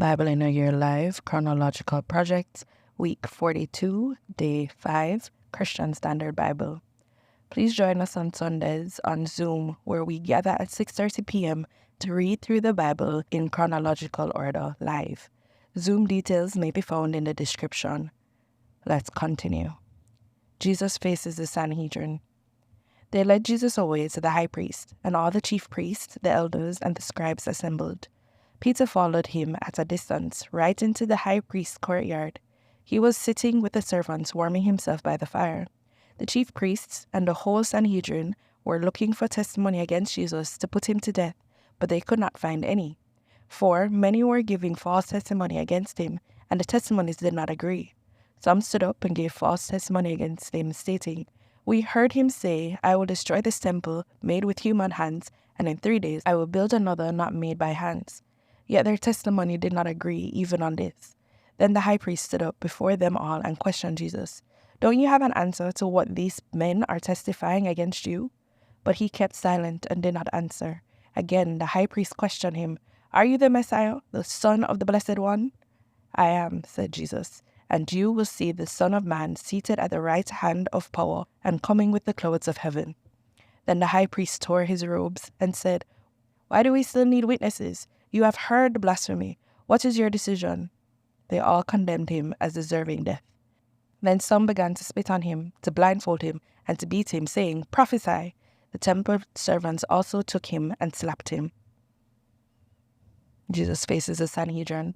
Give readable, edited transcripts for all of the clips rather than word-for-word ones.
Bible in a Year Live, Chronological Project, Week 42, Day 5, Christian Standard Bible. Please join us on Sundays on Zoom, where we gather at 6:30 p.m. to read through the Bible in chronological order live. Zoom details may be found in the description. Let's continue. Jesus faces the Sanhedrin. They led Jesus away to the high priest, and all the chief priests, the elders, and the scribes assembled. Peter followed him at a distance, right into the high priest's courtyard. He was sitting with the servants, warming himself by the fire. The chief priests and the whole Sanhedrin were looking for testimony against Jesus to put him to death, but they could not find any. For many were giving false testimony against him, and the testimonies did not agree. Some stood up and gave false testimony against him, stating, "We heard him say, 'I will destroy this temple made with human hands, and in 3 days I will build another not made by hands.'" Yet their testimony did not agree even on this. Then the high priest stood up before them all and questioned Jesus. "Don't you have an answer to what these men are testifying against you?" But he kept silent and did not answer. Again the high priest questioned him, "Are you the Messiah, the Son of the Blessed One?" "I am," said Jesus, "and you will see the Son of Man seated at the right hand of power and coming with the clouds of heaven." Then the high priest tore his robes and said, "Why do we still need witnesses? You have heard blasphemy. What is your decision?" They all condemned him as deserving death. Then some began to spit on him, to blindfold him, and to beat him, saying, "Prophesy." The temple servants also took him and slapped him. Jesus faces the Sanhedrin.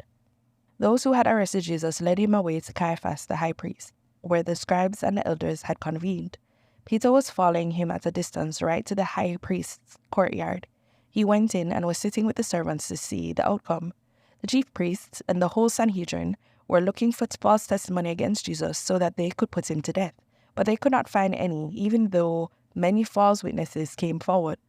Those who had arrested Jesus led him away to Caiaphas, the high priest, where the scribes and the elders had convened. Peter was following him at a distance right to the high priest's courtyard. He went in and was sitting with the servants to see the outcome. The chief priests and the whole Sanhedrin were looking for false testimony against Jesus so that they could put him to death, but they could not find any, even though many false witnesses came forward.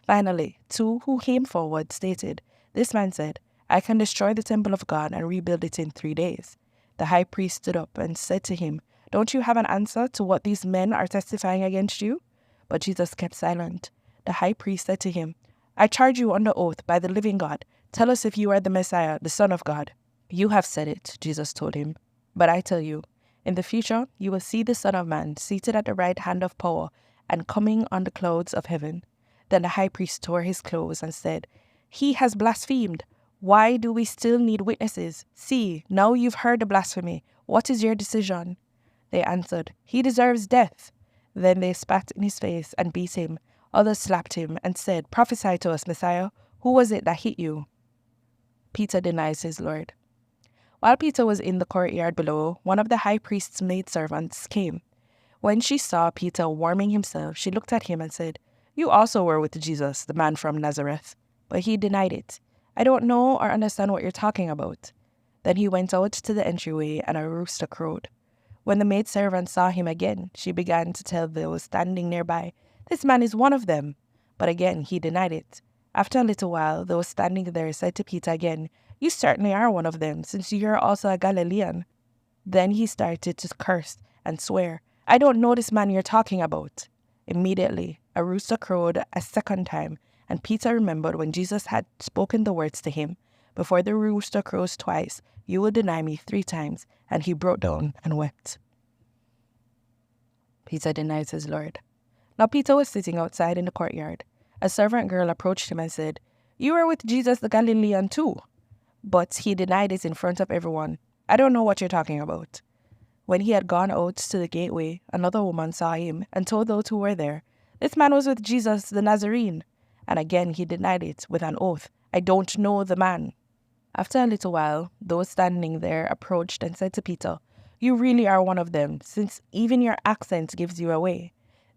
Finally, 2 who came forward stated, "This man said, 'I can destroy the temple of God and rebuild it in 3 days.'" The high priest stood up and said to him, "Don't you have an answer to what these men are testifying against you?" But Jesus kept silent. The high priest said to him, "I charge you under oath by the living God. Tell us if you are the Messiah, the Son of God." "You have said it," Jesus told him. "But I tell you, in the future you will see the Son of Man seated at the right hand of power and coming on the clouds of heaven." Then the high priest tore his clothes and said, "He has blasphemed. Why do we still need witnesses? See, now you've heard the blasphemy. What is your decision?" They answered, "He deserves death." Then they spat in his face and beat him. Others slapped him and said, "Prophesy to us, Messiah. Who was it that hit you?" Peter denies his Lord. While Peter was in the courtyard below, one of the high priest's maidservants came. When she saw Peter warming himself, she looked at him and said, "You also were with Jesus, the man from Nazareth." But he denied it. "I don't know or understand what you're talking about." Then he went out to the entryway and a rooster crowed. When the maidservant saw him again, she began to tell those standing nearby, "This man is one of them." But again he denied it. After a little while, those standing there said to Peter again, "You certainly are one of them, since you are also a Galilean." Then he started to curse and swear, "I don't know this man you're talking about." Immediately, a rooster crowed a second time, and Peter remembered when Jesus had spoken the words to him, "Before the rooster crows twice, you will deny me 3 times," and he broke down and wept. Peter denies his Lord. Now Peter was sitting outside in the courtyard. A servant girl approached him and said, "You are with Jesus the Galilean too." But he denied it in front of everyone. "I don't know what you're talking about." When he had gone out to the gateway, another woman saw him and told those who were there, "This man was with Jesus the Nazarene." And again he denied it with an oath, "I don't know the man." After a little while, those standing there approached and said to Peter, "You really are one of them, since even your accent gives you away."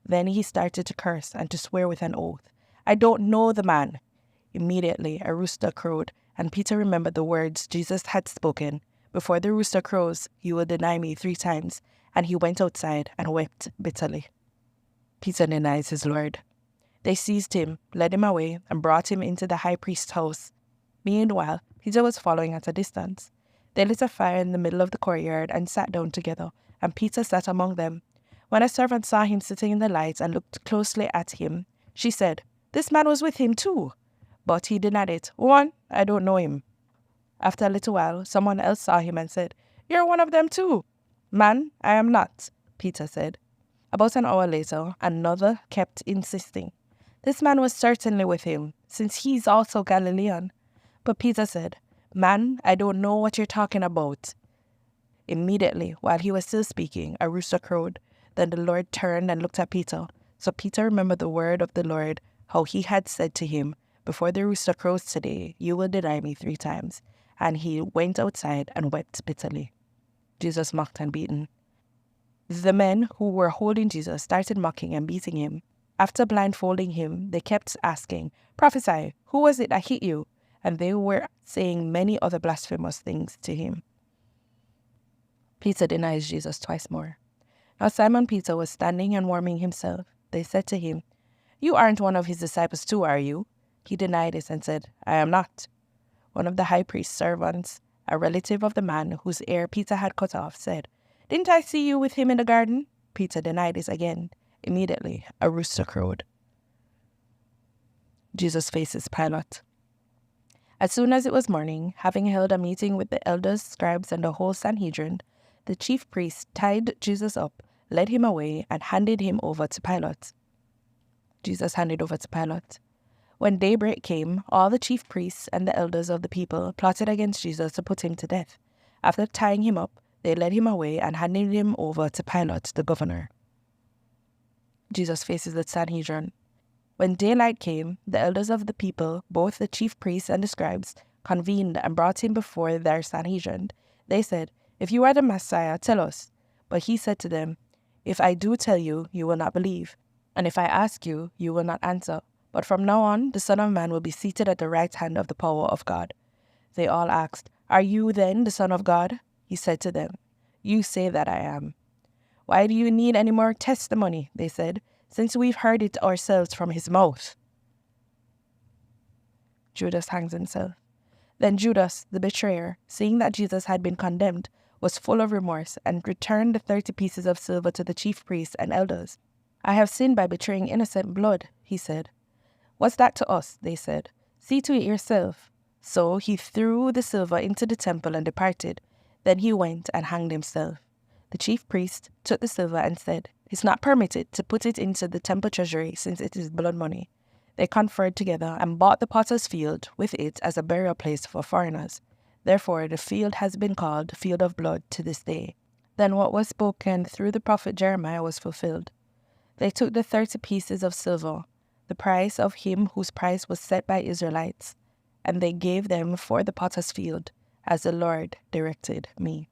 Then he started to curse and to swear with an oath, "I don't know the man." Immediately a rooster crowed, and Peter remembered the words Jesus had spoken, "Before the rooster crows, you will deny me 3 times." And he went outside and wept bitterly. Peter denies his Lord. They seized him, led him away, and brought him into the high priest's house. Meanwhile, Peter was following at a distance. They lit a fire in the middle of the courtyard and sat down together, and Peter sat among them. When a servant saw him sitting in the light and looked closely at him, she said, "This man was with him too." But he denied it. "Woman, I don't know him." After a little while, someone else saw him and said, "You're one of them too." "Man, I am not," Peter said. About an hour later, another kept insisting, "This man was certainly with him, since he's also Galilean." But Peter said, "Man, I don't know what you're talking about." Immediately, while he was still speaking, a rooster crowed. Then the Lord turned and looked at Peter. So Peter remembered the word of the Lord, how he had said to him, "Before the rooster crows today, you will deny me 3 times." And he went outside and wept bitterly. Jesus mocked and beaten. The men who were holding Jesus started mocking and beating him. After blindfolding him, they kept asking, "Prophesy, who was it that hit you?" And they were saying many other blasphemous things to him. Peter denies Jesus twice more. Now Simon Peter was standing and warming himself. They said to him, "You aren't one of his disciples too, are you?" He denied it and said, "I am not." One of the high priest's servants, a relative of the man whose ear Peter had cut off, said, "Didn't I see you with him in the garden?" Peter denied it again. Immediately, a rooster crowed. Jesus faces Pilate. As soon as it was morning, having held a meeting with the elders, scribes, and the whole Sanhedrin, the chief priests tied Jesus up, led him away, and handed him over to Pilate. Jesus handed over to Pilate. When daybreak came, all the chief priests and the elders of the people plotted against Jesus to put him to death. After tying him up, they led him away and handed him over to Pilate, the governor. Jesus faces the Sanhedrin. When daylight came, the elders of the people, both the chief priests and the scribes, convened and brought him before their Sanhedrin. They said, "If you are the Messiah, tell us." But he said to them, "If I do tell you, you will not believe. And if I ask you, you will not answer. But from now on, the Son of Man will be seated at the right hand of the power of God." They all asked, "Are you then the Son of God?" He said to them, "You say that I am." "Why do you need any more testimony?" they said, "since we've heard it ourselves from his mouth." Judas hangs himself. Then Judas, the betrayer, seeing that Jesus had been condemned, was full of remorse and returned the 30 pieces of silver to the chief priests and elders. "I have sinned by betraying innocent blood," he said. "What's that to us?" they said. "See to it yourself." So he threw the silver into the temple and departed. Then he went and hanged himself. The chief priest took the silver and said, "It's not permitted to put it into the temple treasury, since it is blood money." They conferred together and bought the potter's field with it as a burial place for foreigners. Therefore the field has been called the Field of Blood to this day. Then what was spoken through the prophet Jeremiah was fulfilled. They took the 30 pieces of silver, the price of him whose price was set by Israelites, and they gave them for the potter's field, as the Lord directed me.